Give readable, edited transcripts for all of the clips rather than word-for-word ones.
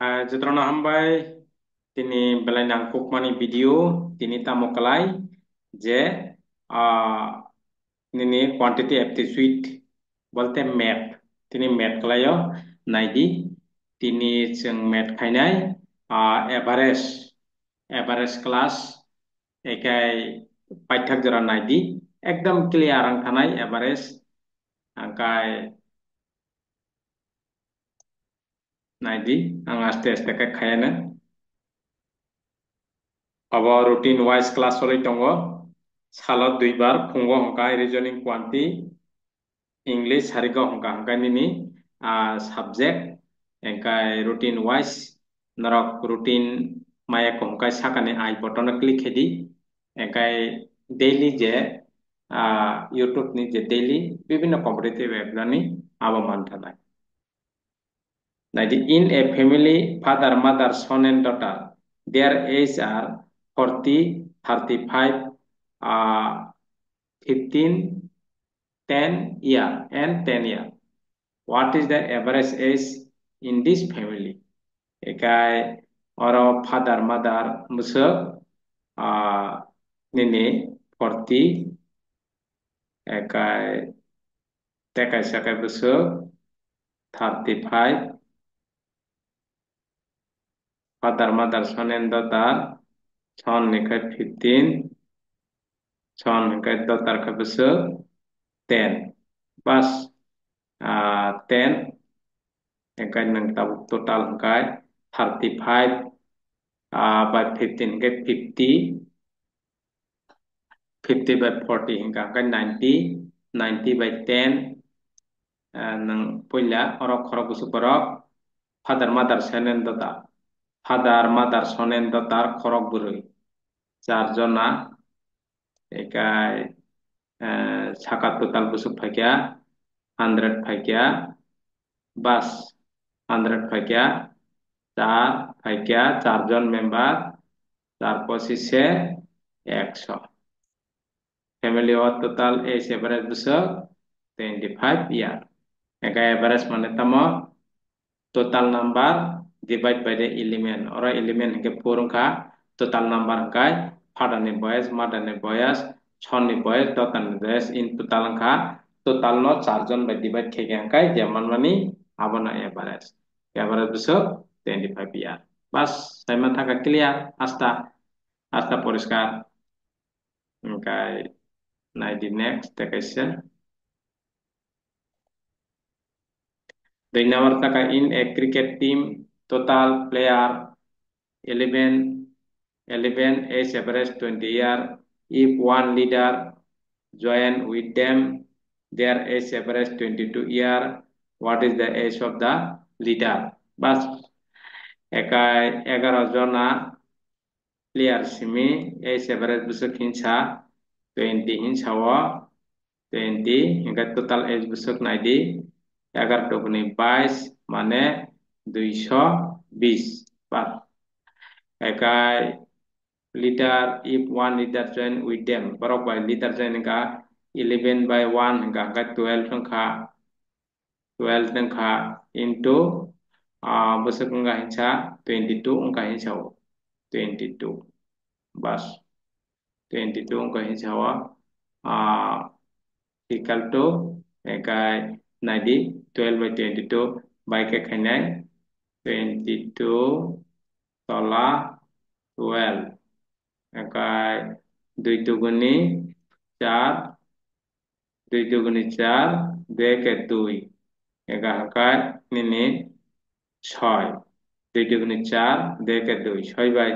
Jutrono hambai tini belai nangkuk mani video tini tamu kelai je nini quantity aptitude bolte math tini math kelayo naidi tini jeng math khainai average average class ekai paithak jora naidi ekdom clear ang thanai average angkai naidi ang aste aste kai khayana abo routine wise class solai tongo salot duibar phungo hongkai reasoning quantity English harigo hongka hongkai nini subject engkai routine wise narok routine maya hongkai sakane I button click hedi engkai daily je YouTube ni je daily bibhinno competitive exam ni abo mantanai in a family father mother son and daughter their age are 40 35 15 10 year and 10 year. What is the average age in this family? Ekai oro father mother musuk nini 40 ekai tekai sakai busuk 35 father mother son and daughter son nikai 15 son nikai daughter kai busuk 10 bas 10 engkai nang tabuk total engkai 35 by 15 engkai 50 by 40 engkai 90 90 by 10 nang puila orok khorok busuk borok father mother son and daughter father mother son and daughter khorok burui 4 jona ekai saka total busuk phaikya 100 phaikya bas 100 phaikya 4 phaikya 4 John member 4 পঁচিশে 100 family of total age average busuk 25 year eka average mane tamo total number divide by the element or element ke purungka total number kai father ni boyas mother ni boyas son ni boyas daughter ni boyas in total angka total no 4 John by divide khege angkai jaman mani abona average busuk 25 year bas saya mataka clear asta asta poriskar angkai nah di next question the number taka in a cricket team total player 11 11 age average 20 year if one leader join with them their age average 22 year what is the age of the leader bas ekai 11 jona player simi age average busuk hinsa 20 hinsa wa 20 hingga total age busuk naidi 11 duguni 22 মানে 220 বার ekai leader if one leader join with them borok by leader join ka 11 by 1 hingga 12 hingga 12 hingga into busuk hingga hinsa 22 hingga hinsa 22 bas 22 hingga hinsa wa equal to ekai 12 by 22 by ke khainai 22 tola 12 ekai 2 duguni 4 2 duguni 4 2 ke 2 ekai hakai nini 6 2 duguni 4 2 ke 2 6 by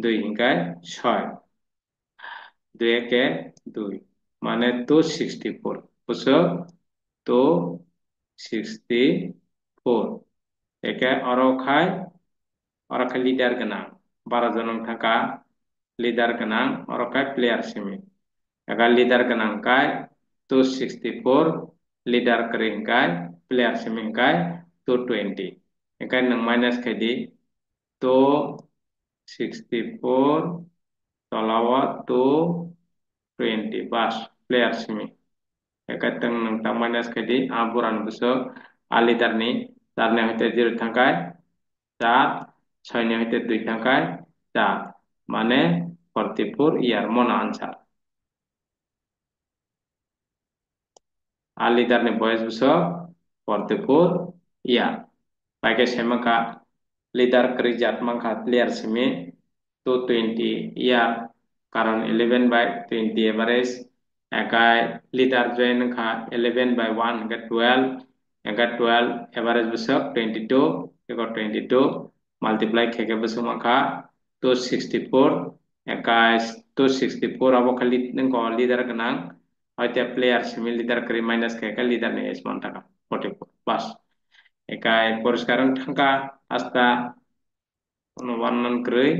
2 hingkai 6 2 ke 2 মানে 264 busuk 264 eke orokai leader ganang 12 jon thaka leader ganang orokai player simi eka leader ganang kai 264 leader kering kai player simi kai 220 eka nang minus kadi 264 tolawa 220 bas player simi ekateng nang tamanas kadi aburan busuk ali tarni tarne hote 0 thangkai 4 6 ni হইতে 2 থাকায় 4 মানে 44 ইয়ার মনা answer আর leader ni বয়স বছর 44 ইয়ার Pakai semaka leader kerja mangka player semi 220 year karon 11 by 20 average ekai leader join ka 11 by 1 ekai 12 average besok 22 ekai 22 multiply keke besok mangka 264 ekai 264 abo kali nengko leader kenang hoite player semi leader keri minus keke leader ni esman taka 44 pas ekai poriskaran thangka hasta warnan krei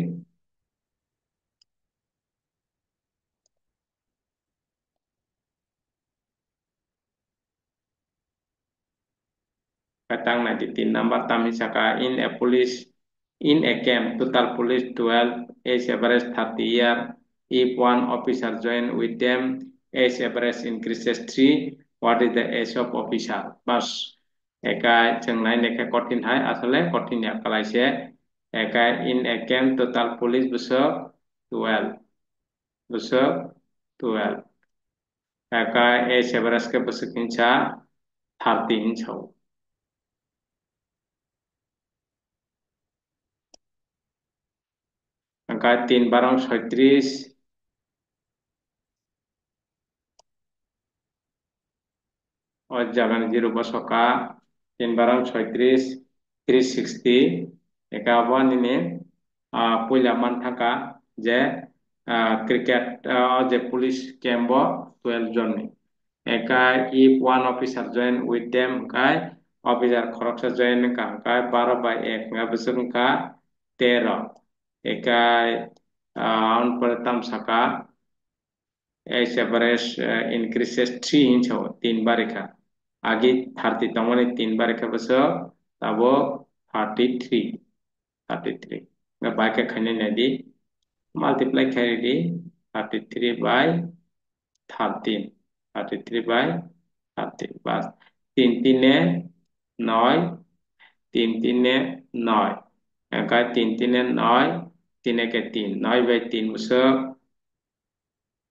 katang 93 number tami saka in a camp total police 12 age average 30 year if one officer join with them age average increases 3 what is the age of officer bas ekai jengnai neke kotin hai asale kotin ya kalaise ekai in a camp total police besok 12 besok 12 ekai age average ke besok incha 30 inchau angka 3 barang 36 o jagan 0 basoka 3 barang 36 360 eka awan ini puila mantaka je cricket je police kembo 12 jon ni eka if one officer join with them kai officer khoroksa join ka kai 12 by 1 nga besok ka 13 eka on pertam saka age average increases 3 inch हो 3 बार आगे 30 तमने 3 बार बस तब 33 nggak pakai kene nadi multiply carry di 33 by 13 33 by 13 bas 3 3 9 3 3 9 angka 3 3 9 3 ke 3 9 by 3 besok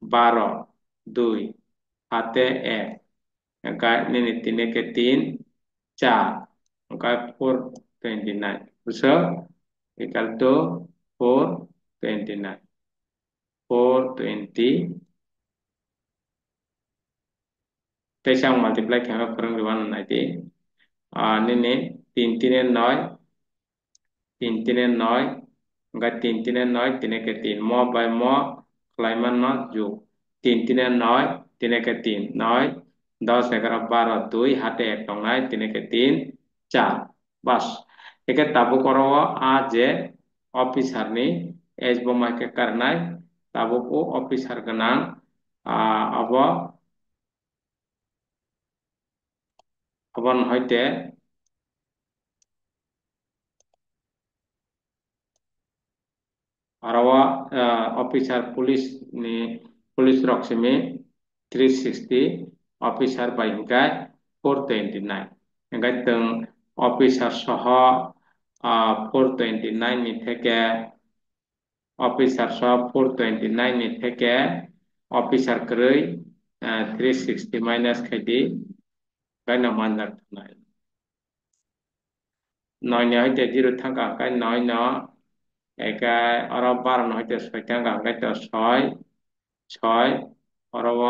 12 2 हाथे एक angka ini tiga ke tiga 4 angka 429 besok equal to 429 420 pesang multiply kami kurang di mana nanti ini 3 3 9 3 3 9 angka 3 3 9 3 ke 3 mau by mau kelaiman not ju 3 3 9 3 ke 3 9 10 11 12 2 হাতে 1 টংনাই 3 ke 3 4 বাস একে তাবু করো আজে officer নি age বোমাকে করনাই তাবু কো officer গনাং আব আবন হইতে arawa officer police ni police roksimi 360 officer by hingga 429 hingga teng officer soho 429 ni থেকে officer soho 429 ni থেকে officer kerui 360 minus kedi kai naman nak নয় নয় হইতে 0 থাকা kai 9 no একাই আর 12 no হইতে 6 থাকা kai to 6 6 অরব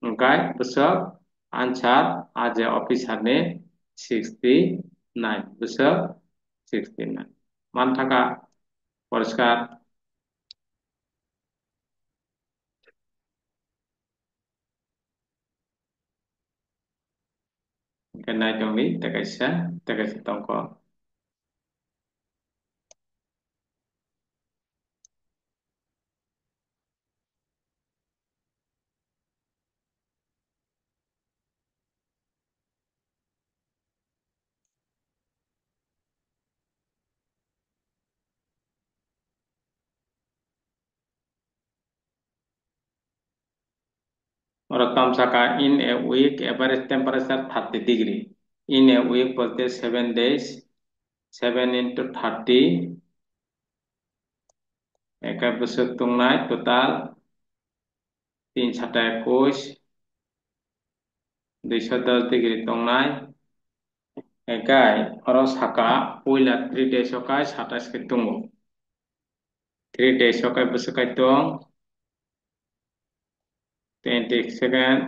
engkai besok answer aja officer ne 69 besok 69 মান থাকা পরিষ্কার kenai dongni takaisa tongko Rakam Saka in a week average temperature 30 degree. In a week বলতে 7 days 7 into 30 একাই বছর তংনাই টোটাল 3 7 21 210 ডিগ্রি তংনাই একাই অর সাকা পয়লা 3 days ওকাই 27 কে তঙ্গ 3 days ওকাই বছর কাই তং 22nd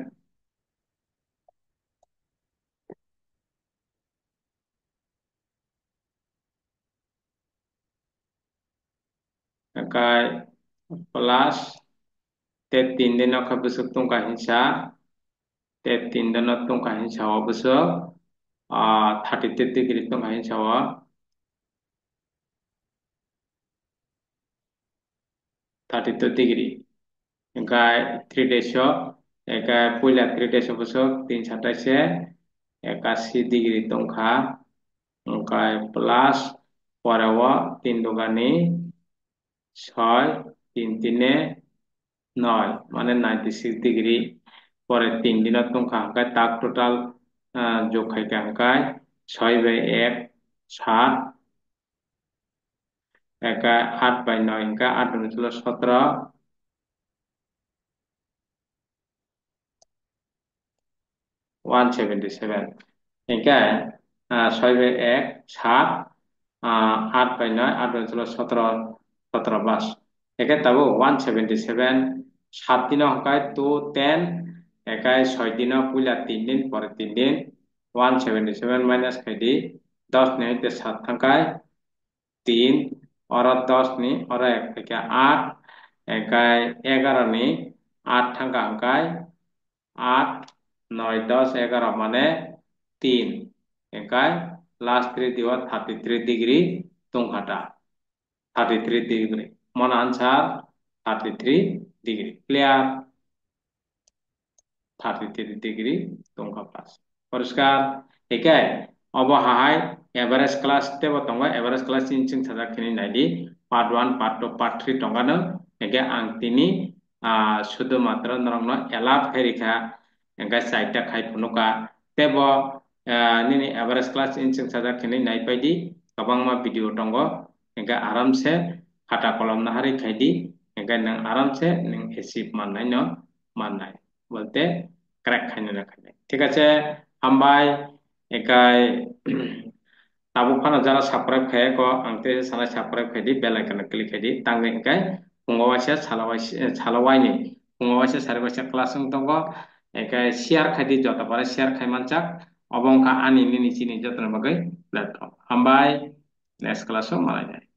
একাই plus te 3 din okai busuk tungka hinsa te 3 din tungka hinsa o busuk 32 degree tungka hinsa o 32 degree একাই 3 days o একাই পয়লা 3 days o busuk 3 27 81 degree tungka একাই প্লাস পরে o 3 dogani 6 3 3 9 মানে 96 ডিগ্রি পরে 3 দিনত তংখা হাঁকায় তাক টোটাল যোগ খাইতে হাঁকায় 6/1 7 একা 8/9 হাঁকা 8 ছিল 17 177 একায় 6/1 7 8/9 8 ছিল 17 17 বাস একে তাবো 177 7 দিন হাঁকায় তো 10 একাই 6 দিন পুইলা 3 দিন পরে 3 দিন 177 মাইনাস খাইদি 10 নিতে 7 থাকায় 3 और 10 নি और 1 থেকে 8 একাই 11 নি 8 থাকা হাঁকায় 8 9 10 11 মানে 3 একাই লাস্ট 3 দিও 33 ডিগ্রি তংখাটা 33 ডিগ্রি মন answer 33 degree clear 33 degree tongkha plus পরিষ্কার একাই অবহাই এভারেজ ক্লাস তেব তঙ্গ এভারেজ ক্লাস ইনচিং সাজা খিনি নাইদি পার্ট 1 পার্ট 2 পার্ট 3 তঙ্গানো একে আং তিনি শুধুমাত্র নরংনো এলাপ হেরিখা একা সাইটা খাই ফুনুকা তেব নিনি এভারেজ ক্লাস ইনচিং সাজা খিনি নাই পাইদি কবাংমা ভিডিও তঙ্গ একা আরামসে খাতা কলম নাহারি খাইদি একা নং আরামসে নং এসিভ মাননাই ন মাননাই বলতে ক্র্যাক খাইনে না খাইনে ঠিক আছে হামবাই একাই তাবু ফানা যারা সাবস্ক্রাইব খায় ক আংতে সানা সাবস্ক্রাইব খাইদি বেল আইকন ক্লিক খাইদি তাংনে একাই ফুংবাওয়াসা সালাওয়াইনি ফুংবাওয়াসা সারিবাসা ক্লাস দঙ্গ একাই শেয়ার খাইদি যত পারে শেয়ার খাইমানচাক অবংকা আনি নিনি চিনি যতন বাগৈ প্ল্যাটফর্ম হামবাই নেক্সট ক্লাসও মালাই যায়